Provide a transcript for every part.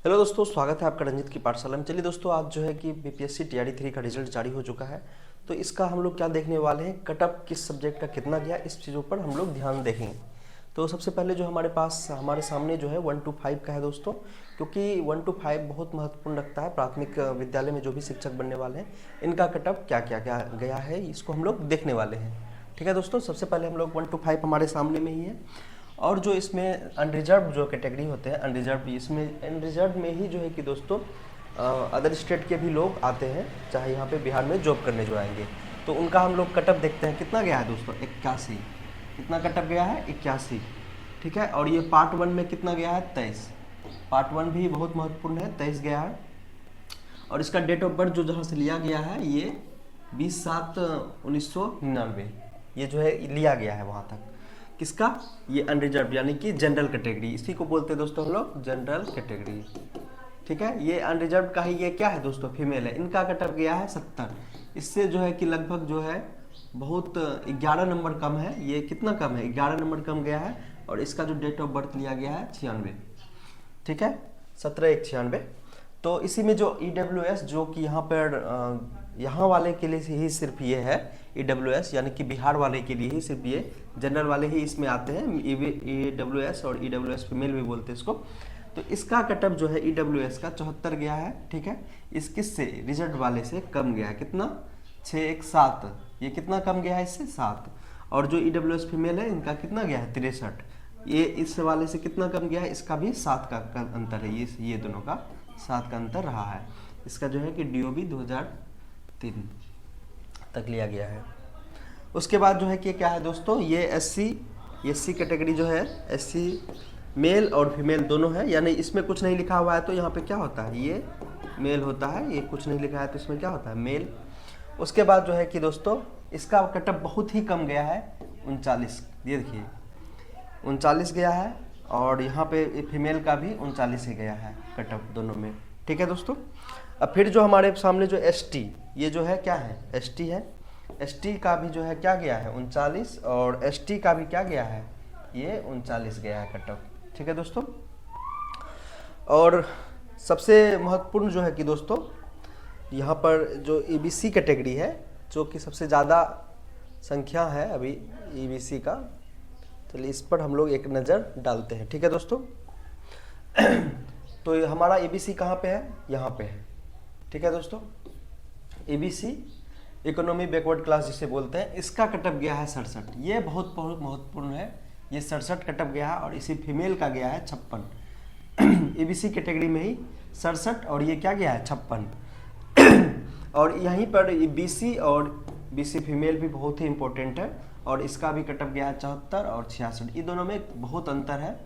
Hello दोस्तों, स्वागत है आपका रंजित की पाठशाला में। चलिए दोस्तों, आज जो है कि बीपीएससी टीआरई 3 का रिजल्ट जारी हो चुका है। तो इसका हम लोग क्या देखने वाले हैं, कटअप किस सब्जेक्ट का कितना गया, इस चीज़ों पर हम लोग ध्यान देखेंगे। तो सबसे पहले जो हमारे सामने जो है 1 to 5 का है दोस्तों, क्योंकि 1 to 5 बहुत महत्वपूर्ण रखता है। प्राथमिक विद्यालय में जो भी शिक्षक बनने वाले हैं, इनका कटअप क्या क्या क्या गया है, इसको हम लोग देखने वाले हैं। ठीक है दोस्तों, सबसे पहले हम लोग 1 to 5 हमारे सामने में ही है। और जो इसमें अनरिजर्व जो कैटेगरी होते हैं, अनरिजर्व, इसमें अनरिजर्व में ही जो है कि दोस्तों अदर स्टेट के भी लोग आते हैं, चाहे यहाँ पे बिहार में जॉब करने जो आएंगे। तो उनका हम लोग कटअप देखते हैं कितना गया है दोस्तों, 81। कितना कटअप गया है, 81। ठीक है, और ये पार्ट 1 में कितना गया है, 23। पार्ट 1 भी बहुत महत्वपूर्ण है, 23 गया है। और इसका डेट ऑफ बर्थ जो जहाँ से लिया गया है, ये 20/7/1999 ये जो है लिया गया है वहाँ तक। किसका, ये अनरिजर्व यानी कि जनरल कैटेगरी, इसी को बोलते हैं दोस्तों हम लोग जनरल कैटेगरी। ठीक है, ये अनरिजर्व का ही ये क्या है दोस्तों, फीमेल है। इनका कटअप गया है 70। इससे जो है कि लगभग जो है बहुत 11 नंबर कम है। ये कितना कम है, 11 नंबर कम गया है। और इसका जो डेट ऑफ बर्थ लिया गया है 96। ठीक है, 17/1/96। तो इसी में जो EWS जो कि यहाँ पर यहाँ वाले के लिए ही सिर्फ ये है, EWS यानी कि बिहार वाले के लिए ही सिर्फ ये, जनरल वाले ही इसमें आते हैं। EWS और EWS फीमेल भी बोलते हैं इसको। तो इसका कटअप जो है EWS का 74 गया है। ठीक है, इस किस से, रिजल्ट वाले से कम गया है। कितना, 617। ये कितना कम गया है इससे, 7। और जो EWS फीमेल है, इनका कितना गया है, 63। ये इस वाले से कितना कम गया है, इसका भी 7 का अंतर है। ये दोनों का 7 का अंतर रहा है। इसका जो है कि DOB 2003 तक लिया गया है। उसके बाद जो है कि क्या है दोस्तों, ये SC कैटेगरी जो है, SC मेल और फीमेल दोनों है। यानी इसमें कुछ नहीं लिखा हुआ है तो यहाँ पे क्या होता है, ये मेल होता है। ये कुछ नहीं लिखा है तो इसमें क्या होता है, मेल। उसके बाद जो है कि दोस्तों इसका कटअप बहुत ही कम गया है, 39। ये देखिए 39 गया है। और यहाँ पे फीमेल का भी 39 ही गया है कटअप दोनों में। ठीक है दोस्तों, अब फिर जो हमारे सामने जो ST, ये जो है क्या है, ST है। ST का भी जो है क्या गया है, 39। और ST का भी क्या गया है, ये 39 गया है कटअप। ठीक है दोस्तों, और सबसे महत्वपूर्ण जो है कि दोस्तों यहाँ पर जो EBC कैटेगरी है, जो कि सबसे ज़्यादा संख्या है अभी EBC का। चलिए इस पर हम लोग एक नज़र डालते हैं। ठीक है दोस्तों, तो हमारा EBC कहाँ पे है, यहाँ पे है। ठीक है दोस्तों, EBC इकोनॉमी बैकवर्ड क्लास जिसे बोलते हैं, इसका कटअप गया है 67। ये बहुत बहुत महत्वपूर्ण है, ये 67 कटअप गया है। और इसी फीमेल का गया है 56। EBC कैटेगरी में ही 67, और ये क्या गया है, 56। और यहीं पर BC और BC फीमेल भी बहुत ही इंपॉर्टेंट है। और इसका भी कटअप गया है 74 और 66। ये दोनों में बहुत अंतर है।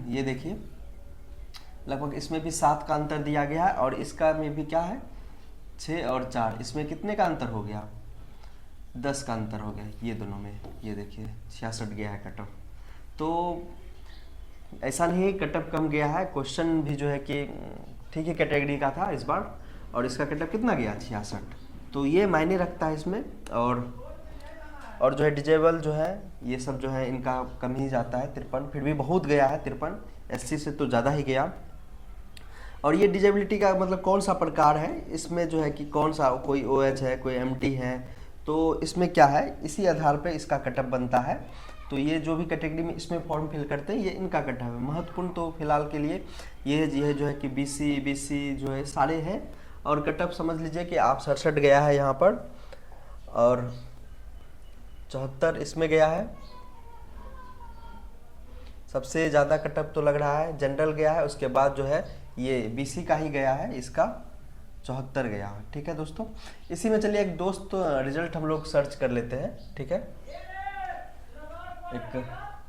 ये देखिए लगभग इसमें भी 7 का अंतर दिया गया है। और इसका में भी क्या है, 6 और 4, इसमें कितने का अंतर हो गया, 10 का अंतर हो गया ये दोनों में। ये देखिए 66 गया है कटअप। तो ऐसा नहीं है कटअप कम गया है, क्वेश्चन भी जो है कि ठीक है कैटेगरी का था इस बार। और इसका कटअप कितना गया, 66। तो ये मायने रखता है इसमें। और जो है डिजेबल जो है, ये सब जो है इनका कम ही जाता है, 53। फिर भी बहुत गया है 53, SC से तो ज़्यादा ही गया। और ये डिजेबिलिटी का मतलब कौन सा प्रकार है, इसमें जो है कि कौन सा, कोई OH है, कोई MT है। तो इसमें क्या है, इसी आधार पे इसका कटअप बनता है। तो ये जो भी कैटेगरी में इसमें फॉर्म फिल करते हैं, ये इनका कटअप है। महत्वपूर्ण तो फिलहाल के लिए ये जो है कि BC जो है सारे हैं। और कटअप समझ लीजिए कि आप 67 गया है यहाँ पर, और 74 इसमें गया है। सबसे ज़्यादा कटअप तो लग रहा है जनरल गया है। उसके बाद जो है ये BC का ही गया है, इसका 74 गया है। ठीक है दोस्तों, इसी में चलिए एक दोस्त रिजल्ट हम लोग सर्च कर लेते हैं। ठीक है, एक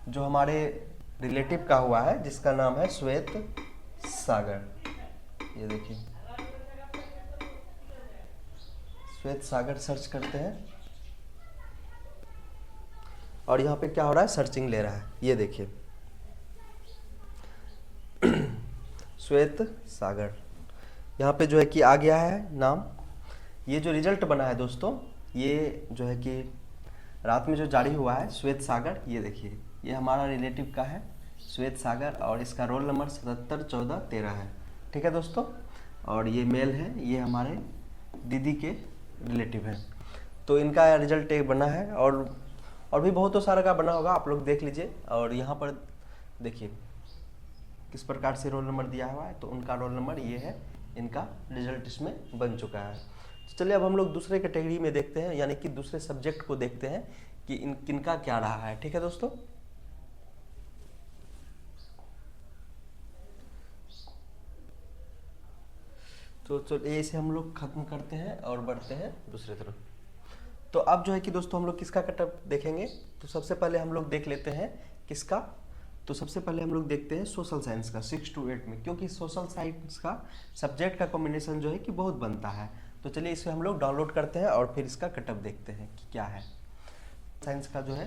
जो हमारे रिलेटिव का हुआ है, जिसका नाम है श्वेत सागर। ये देखिए श्वेत सागर सर्च करते हैं। और यहाँ पे क्या हो रहा है, सर्चिंग ले रहा है। ये देखिए श्वेत सागर, यहाँ पे जो है कि आ गया है नाम। ये जो रिजल्ट बना है दोस्तों, ये जो है कि रात में जो जारी हुआ है, श्वेत सागर। ये देखिए ये हमारा रिलेटिव का है, श्वेत सागर, और इसका रोल नंबर 771413 है। ठीक है दोस्तों, और ये मेल है, ये हमारे दीदी के रिलेटिव हैं। तो इनका रिजल्ट एक बना है, और भी बहुत सारा का बना होगा, आप लोग देख लीजिए। और यहाँ पर देखिए किस प्रकार से रोल नंबर दिया हुआ है, तो उनका रोल नंबर ये है, इनका रिजल्ट इसमें बन चुका है। तो चलिए अब हम लोग दूसरे कैटेगरी में देखते हैं, यानी कि दूसरे सब्जेक्ट को देखते हैं कि किनका क्या रहा है। ठीक है दोस्तों, तो इसे हम लोग खत्म करते हैं और बढ़ते हैं दूसरे तरफ। तो अब जो है कि दोस्तों हम लोग किसका कटअप देखेंगे, तो सबसे पहले हम लोग देख लेते हैं किसका। तो सबसे पहले हम लोग देखते हैं सोशल साइंस का 6 to 8 में, क्योंकि सोशल साइंस का सब्जेक्ट का कॉम्बिनेशन जो है कि बहुत बनता है। तो चलिए इसे हम लोग डाउनलोड करते हैं और फिर इसका कटअप देखते हैं कि क्या है। साइंस का जो है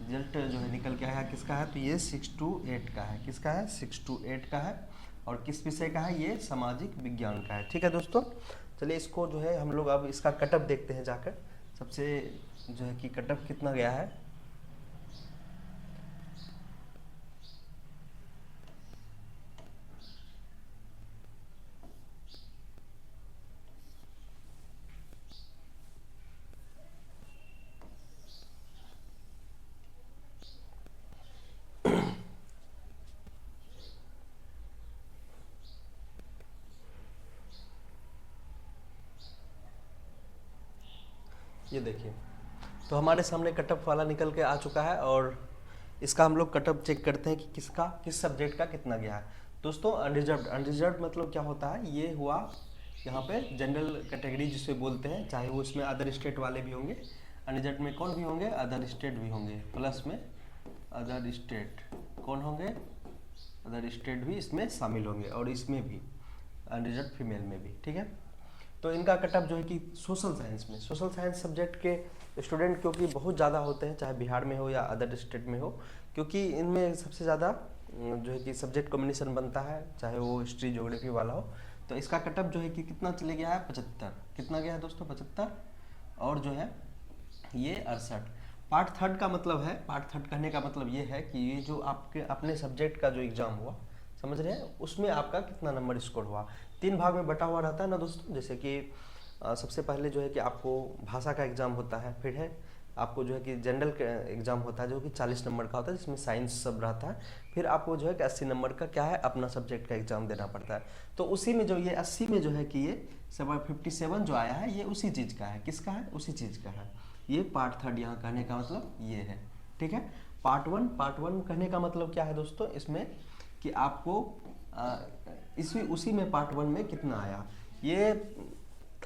रिजल्ट जो है निकल के आया किसका है, तो ये 6 to 8 का है। किसका है, 6 to 8 का है। और किस विषय का है, ये सामाजिक विज्ञान का है। ठीक है दोस्तों, चलिए इसको जो है हम लोग अब इसका कटअप देखते हैं जाकर। सबसे जो है कि कटअप कितना गया है, ये देखिए। तो हमारे सामने कटअप वाला निकल के आ चुका है, और इसका हम लोग कटअप चेक करते हैं कि किसका, किस सब्जेक्ट का कितना गया है। दोस्तों अनरिजर्व्ड, अनरिजर्व्ड मतलब क्या होता है, ये हुआ यहाँ पे जनरल कैटेगरी जिसे बोलते हैं, चाहे वो इसमें अदर स्टेट वाले भी होंगे। अनरिजर्व्ड में कौन भी होंगे, अदर स्टेट भी होंगे, प्लस में अदर स्टेट कौन होंगे, अदर स्टेट भी इसमें शामिल होंगे, और इसमें भी अनरिजर्व्ड फीमेल में भी। ठीक है, तो इनका कटअप जो है कि सोशल साइंस में, सोशल साइंस सब्जेक्ट के स्टूडेंट क्योंकि बहुत ज़्यादा होते हैं, चाहे बिहार में हो या अदर स्टेट में हो, क्योंकि इनमें सबसे ज़्यादा जो है कि सब्जेक्ट कॉम्बिनेशन बनता है, चाहे वो हिस्ट्री ज्योग्राफी वाला हो। तो इसका कटअप जो है कि कितना चले गया है, 75। कितना गया है दोस्तों, 75। और जो है ये 68। पार्ट थर्ड का मतलब है, पार्ट थर्ड कहने का मतलब ये है कि ये जो आपके अपने सब्जेक्ट का जो एग्ज़ाम हुआ, समझ रहे हैं, उसमें आपका कितना नंबर स्कोर हुआ। 3 भाग में बटा हुआ रहता है ना दोस्तों। जैसे कि सबसे पहले जो है कि आपको भाषा का एग्ज़ाम होता है, फिर है आपको जो है कि जनरल एग्ज़ाम होता है जो कि 40 नंबर का होता है, जिसमें साइंस सब रहता है। फिर आपको जो है कि 80 नंबर का क्या है, अपना सब्जेक्ट का एग्ज़ाम देना पड़ता है। तो उसी में जो ये 80 में जो है कि ये 57 जो आया है, ये उसी चीज़ का है। किसका है, उसी चीज़ का है। ये पार्ट थर्ड यहाँ कहने का मतलब ये है। ठीक है, पार्ट वन, पार्ट वन कहने का मतलब क्या है दोस्तों, इसमें कि आपको उसी में पार्ट वन में कितना आया। ये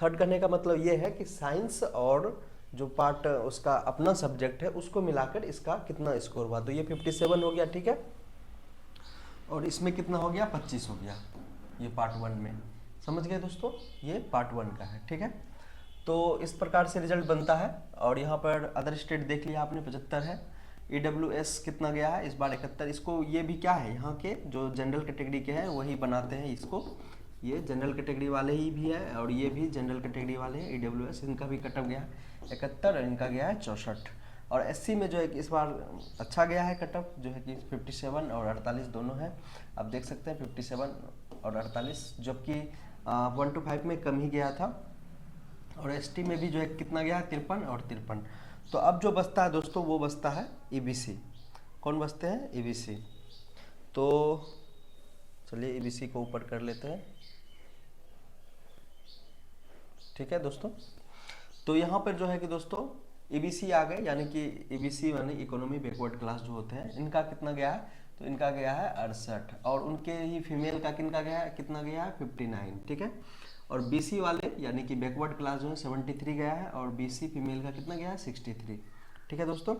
थर्ड करने का मतलब ये है कि साइंस और जो पार्ट उसका अपना सब्जेक्ट है उसको मिलाकर इसका कितना स्कोर हुआ। तो ये 57 हो गया। ठीक है, और इसमें कितना हो गया, 25 हो गया, ये पार्ट वन में। समझ गए दोस्तों, ये पार्ट वन का है। ठीक है, तो इस प्रकार से रिजल्ट बनता है। और यहाँ पर अदर स्टेट देख लिया आपने, 75 है। EWS कितना गया है इस बार, 71। इसको ये भी क्या है, यहाँ के जो जनरल कैटेगरी के हैं वही बनाते हैं इसको। ये जनरल कैटेगरी वाले ही भी है, और ये भी जनरल कैटेगरी वाले हैं। EWS इनका भी कटअप गया है 71, और इनका गया है 64। और SC में जो है कि इस बार अच्छा गया है कटअप, जो है कि 57 और 48 दोनों है। आप देख सकते हैं 57 और 48, जबकि 1 to 5 में कम ही गया था। और ST में भी जो है कितना गया है, 53 और 53। तो अब जो बचता है दोस्तों, वो बचता है EBC। कौन बचते हैं, EBC। तो चलिए EBC को ऊपर कर लेते हैं। ठीक है दोस्तों, तो यहाँ पर जो है कि दोस्तों EBC आ गए, यानी कि EBC यानी इकोनॉमी बैकवर्ड क्लास जो होते हैं, इनका कितना गया है, तो इनका गया है 68। और उनके ही फीमेल का किनका गया है, कितना गया है, 59। ठीक है, और BC वाले यानी कि बैकवर्ड क्लास जो है 73 गया है, और BC फीमेल का कितना गया है, 63। ठीक है दोस्तों,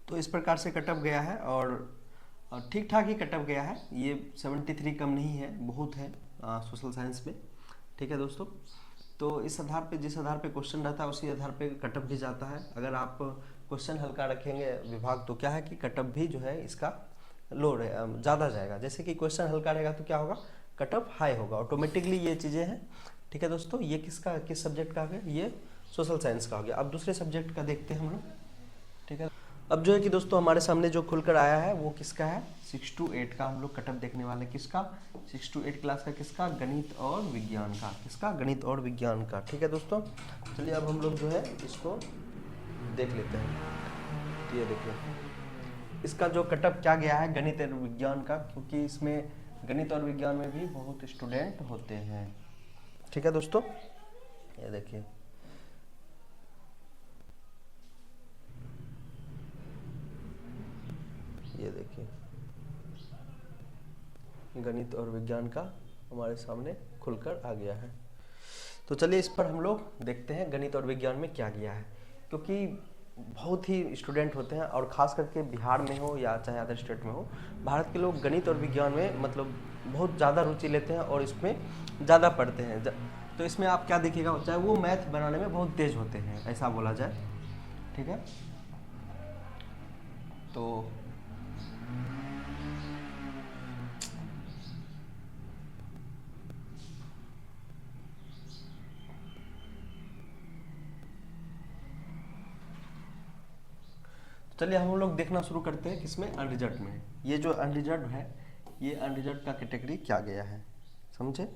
तो इस प्रकार से कटअप गया है, और ठीक ठाक ही कटअप गया है। ये 73 कम नहीं है, बहुत है सोशल साइंस में। ठीक है दोस्तों, तो इस आधार पे, जिस आधार पे क्वेश्चन रहता है उसी आधार पे कटअप भी जाता है। अगर आप क्वेश्चन हल्का रखेंगे विभाग, तो क्या है कि कटअप भी जो है इसका लो ज़्यादा जाएगा। जैसे कि क्वेश्चन हल्का रहेगा तो क्या होगा, कटअप हाई होगा ऑटोमेटिकली। ये चीज़ें हैं। ठीक है दोस्तों, ये किसका, किस सब्जेक्ट का हो गया, ये सोशल साइंस का हो गया। अब दूसरे सब्जेक्ट का देखते हैं हम लोग। ठीक है, अब जो है कि दोस्तों हमारे सामने जो खुलकर आया है वो किसका है, 6 to 8 का हम लोग कटअप देखने वाले। किसका, 6 to 8 क्लास का, किसका, गणित और विज्ञान का। किसका, गणित और विज्ञान का। ठीक है दोस्तों, चलिए अब हम लोग जो है इसको देख लेते हैं। ये देखिए इसका जो कटअप क्या गया है गणित और विज्ञान का, क्योंकि इसमें गणित और विज्ञान में भी बहुत स्टूडेंट होते हैं। ठीक है दोस्तों, ये देखिए ये देखिए गणित और विज्ञान का हमारे सामने खुलकर आ गया है। तो चलिए इस पर हम लोग देखते हैं गणित और विज्ञान में क्या गया है, क्योंकि बहुत ही स्टूडेंट होते हैं और ख़ास करके बिहार में हो या चाहे अदर स्टेट में हो, भारत के लोग गणित और विज्ञान में मतलब बहुत ज़्यादा रुचि लेते हैं और इसमें ज़्यादा पढ़ते हैं। तो इसमें आप क्या देखिएगा, चाहे वो मैथ बनाने में बहुत तेज़ होते हैं ऐसा बोला जाए। ठीक है, तो चलिए हम लोग देखना शुरू करते हैं किसमें, अनरिजर्व में। ये जो अनरिजर्व है, ये अनरिजर्व का कैटेगरी क्या गया है, समझे।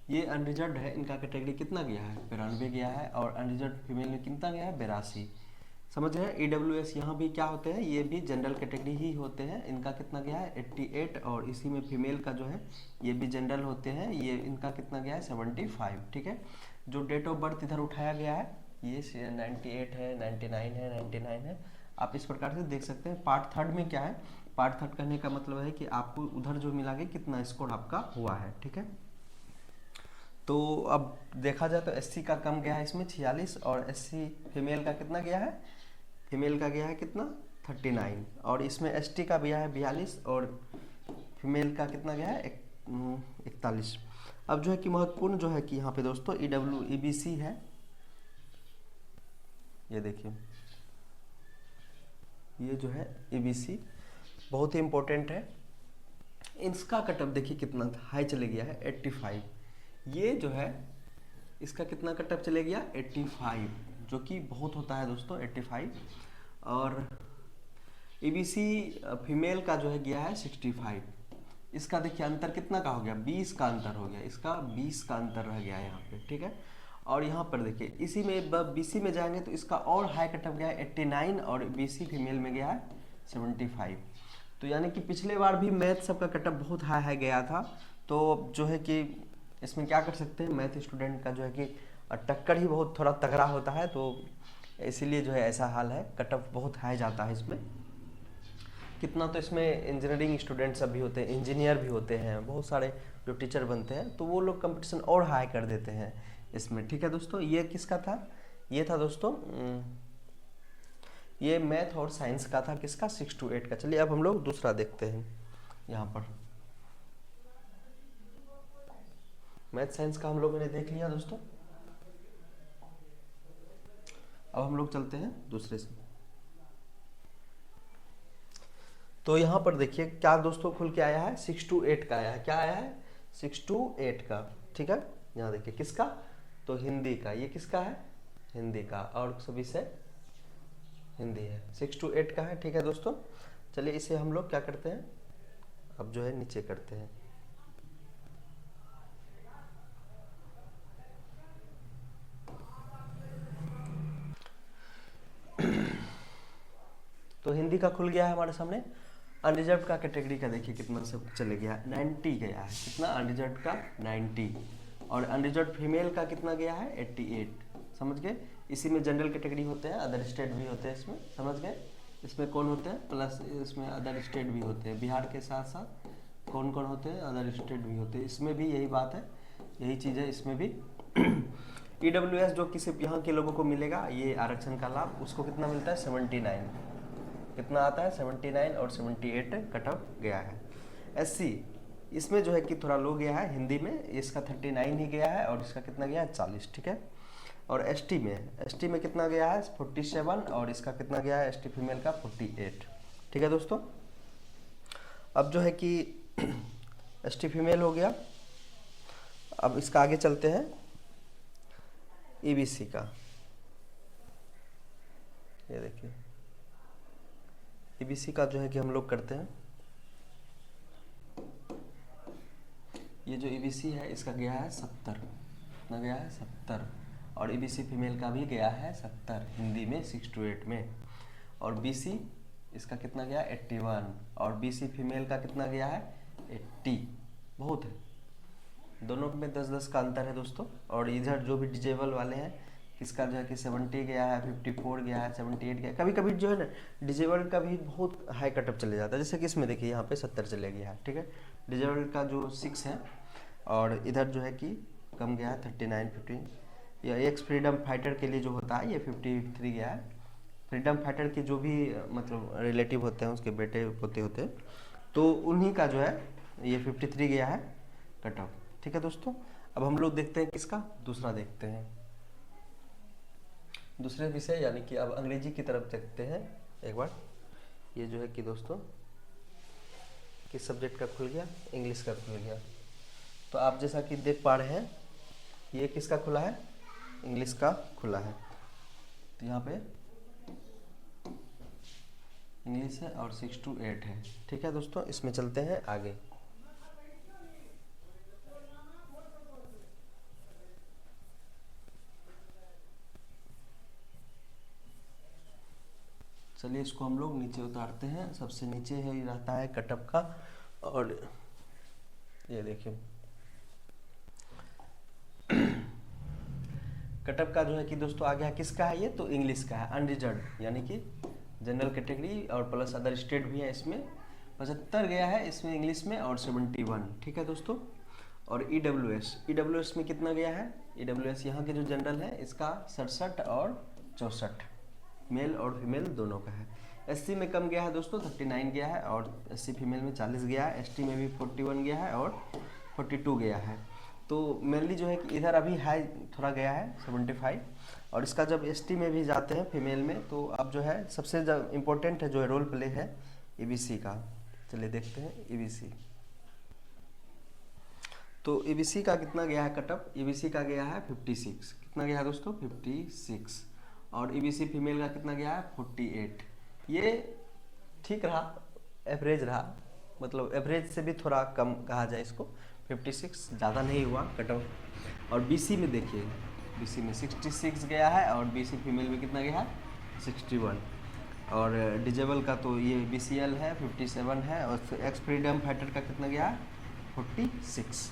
ये अनरिजर्व है, इनका कैटेगरी कितना गया है, 92 गया है। और अनरिजर्व फीमेल में कितना गया है, 82। समझ रहे हैं। EWS यहाँ भी क्या होते हैं, ये भी जनरल कैटेगरी ही होते हैं। इनका कितना गया है, 88। और इसी में फीमेल का जो है ये भी जनरल होते हैं, ये इनका कितना गया है, 75। ठीक है, जो डेट ऑफ बर्थ इधर उठाया गया है ये 98 है, 99 है, 99 है। आप इस प्रकार से देख सकते हैं। पार्ट थर्ड में क्या है, पार्ट थर्ड कहने का मतलब है कि आपको उधर जो मिला के कितना स्कोर आपका हुआ है। ठीक है, तो अब देखा जाए तो SC का कम गया है इसमें 46, और SC फीमेल का कितना गया है, फीमेल का गया है कितना, 39। और इसमें ST का गया है 42 और फीमेल का कितना गया है, 41। अब जो है कि महत्वपूर्ण जो है कि यहाँ पे दोस्तों EBC है। ये देखिए ये जो है EBC बहुत ही इम्पोर्टेंट है। इसका कटअप देखिए कितना हाई चले गया है, 85। ये जो है इसका कितना कटअप चले गया, 85, जो कि बहुत होता है दोस्तों 85। और EBC फीमेल का जो है गया है 65। इसका देखिए अंतर कितना का हो गया, 20 का अंतर हो गया, इसका 20 का अंतर रह गया यहाँ पे। ठीक है, और यहाँ पर देखिए इसी में BC में जाएंगे तो इसका और हाई कटअप गया है 89, और BC फीमेल में गया है 75। तो यानी कि पिछले बार भी मैथ सबका कटअप बहुत हाई हाई गया था। तो जो है कि इसमें क्या कर सकते हैं, मैथ स्टूडेंट का जो है कि टक्कर ही बहुत थोड़ा तगड़ा होता है, तो इसीलिए जो है ऐसा हाल है, कटअप बहुत हाई जाता है इसमें। कितना तो इसमें इंजीनियरिंग स्टूडेंट सब भी होते हैं, इंजीनियर भी होते हैं, बहुत सारे जो टीचर बनते हैं, तो वो लोग कंपटीशन और हाई कर देते हैं इसमें। ठीक है दोस्तों, ये किसका था, ये था दोस्तों ये मैथ और साइंस का था, किसका, 6 to 8 का। चलिए अब हम लोग दूसरा देखते हैं। यहाँ पर मैथ साइंस का हम लोगों ने देख लिया दोस्तों। अब हम लोग चलते हैं दूसरे से। तो यहाँ पर देखिए क्या दोस्तों खुल के आया है, 6 to 8 का आया है। क्या आया है, 6 to 8 का। ठीक है, यहाँ देखिए किसका, तो हिंदी का। ये किसका है, हिंदी का, और सभी से हिंदी है, 6 to 8 का है। ठीक है दोस्तों, चलिए इसे हम लोग क्या करते हैं, अब जो है नीचे करते हैं। तो हिंदी का खुल गया है हमारे सामने। अनरिजर्व का कैटेगरी का देखिए कितना सब चले गया, 90 गया है। कितना, अनरिजर्व का 90। और अनरिजर्व फीमेल का कितना गया है, 88। समझ गए। इसी में जनरल कैटेगरी होते हैं, अदर स्टेट भी होते हैं इसमें, समझ गए। इसमें कौन होते हैं, प्लस इसमें अदर स्टेट भी होते हैं। बिहार के साथ साथ कौन कौन होते हैं, अदर स्टेट भी होते हैं। इसमें भी यही बात है, यही चीज़ है इसमें भी। EWS जो कि सिर्फ यहाँ के लोगों को मिलेगा ये आरक्षण का लाभ, उसको कितना मिलता है, 79। कितना आता है, 79 और 78 कटअप गया है। SC इसमें जो है कि थोड़ा लो गया है हिंदी में, इसका 39 ही गया है, और इसका कितना गया है, 40। ठीक है, और ST में कितना गया है, 47, और इसका कितना गया है ST फीमेल का, 48। ठीक है दोस्तों, अब जो है कि ST फीमेल हो गया। अब इसका आगे चलते हैं EBC का। ये देखिए ईबीसी का जो है कि हम लोग करते हैं, ये जो ईबीसी है इसका गया है 70, कितना गया है 70, और ईबीसी फीमेल का भी गया है 70 हिंदी में 6 to 8 में, और बीसी इसका कितना गया 81, और बीसी फीमेल का कितना गया है 80, बहुत है, दोनों में 10-10 का अंतर है दोस्तों। और इधर जो भी डिजेबल वाले हैं किसका जो है कि 70 गया है, 54 गया है, 78 गया है, कभी कभी जो है ना डिजेबल का भी बहुत हाई कटअप चले जाता है, जैसे कि इसमें देखिए यहाँ पे 70 चले गया है, ठीक है, डिजेबल का जो 6 है, और इधर जो है कि कम गया है 39, 15, या एक्स फ्रीडम फाइटर के लिए जो होता है ये 53 गया है, फ्रीडम फाइटर के जो भी मतलब रिलेटिव होते हैं उसके बेटे पोते होते हैं, तो उन्हीं का जो है ये 53 गया है कटअप, ठीक है दोस्तों। अब हम लोग देखते हैं किसका, दूसरा देखते हैं, दूसरे विषय यानी कि अब अंग्रेजी की तरफ देखते हैं एक बार। ये जो है कि दोस्तों किस सब्जेक्ट का खुल गया, इंग्लिश का खुल गया, तो आप जैसा कि देख पा रहे हैं ये किसका खुला है, इंग्लिश का खुला है, तो यहाँ पे इंग्लिश है और 6 to 8 है, ठीक है दोस्तों। इसमें चलते हैं आगे। चलिए इसको हम लोग नीचे उतारते हैं, सबसे नीचे है ये रहता है कटअप का, और ये देखिए कटअप का जो है कि दोस्तों आ गया किसका है, ये तो इंग्लिश का है, अनरिजर्व यानी कि जनरल कैटेगरी और प्लस अदर स्टेट भी है, इसमें 75 गया है इसमें इंग्लिश में, और 71, ठीक है दोस्तों। और ईडब्ल्यूएस में कितना गया है, ईडब्ल्यूएस यहाँ के जो जनरल है इसका 67 और 64, मेल और फीमेल दोनों का है। एससी में कम गया है दोस्तों, 39 गया है, और एससी फीमेल में 40 गया है, एसटी में भी 41 गया है और 42 गया है। तो मेनली जो है कि इधर अभी हाई थोड़ा गया है 75, और इसका जब एसटी में भी जाते हैं फीमेल में, तो अब जो है सबसे जब इम्पोर्टेंट है जो रोल प्ले है ईबीसी का, चलिए देखते हैं ईबीसी। तो ईबीसी का कितना गया है कटअप, ईबीसी का गया है 56, कितना गया है दोस्तों 56, और ईबीसी फीमेल का कितना गया है 48। ये ठीक रहा, एवरेज रहा, मतलब एवरेज से भी थोड़ा कम कहा जाए इसको, 56 ज़्यादा नहीं हुआ कटअप। और बीसी में देखिए, बीसी में 66 गया है, और बीसी फीमेल में कितना गया है 61, और डिजेबल का तो ये बीसीएल है 57 है, और एक्स फ्रीडम फाइटर का कितना गया है 46।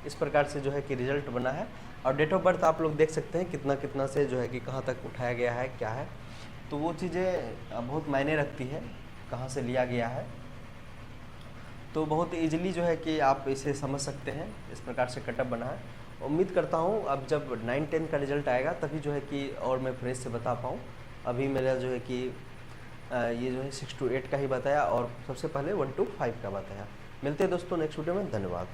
इस प्रकार से जो है कि रिजल्ट बना है, और डेट ऑफ बर्थ आप लोग देख सकते हैं कितना कितना से जो है कि कहाँ तक उठाया गया है क्या है, तो वो चीज़ें बहुत मायने रखती है कहाँ से लिया गया है, तो बहुत इजीली जो है कि आप इसे समझ सकते हैं, इस प्रकार से कटअप बना है। उम्मीद करता हूँ अब जब 9-10 का रिजल्ट आएगा तभी जो है कि और मैं फ्रेश से बता पाऊँ, अभी मेरा जो है कि ये जो है 6 to 8 का ही बताया, और सबसे पहले 1 to 5 का बताया। मिलते हैं दोस्तों नेक्स्ट वीडियो में, धन्यवाद।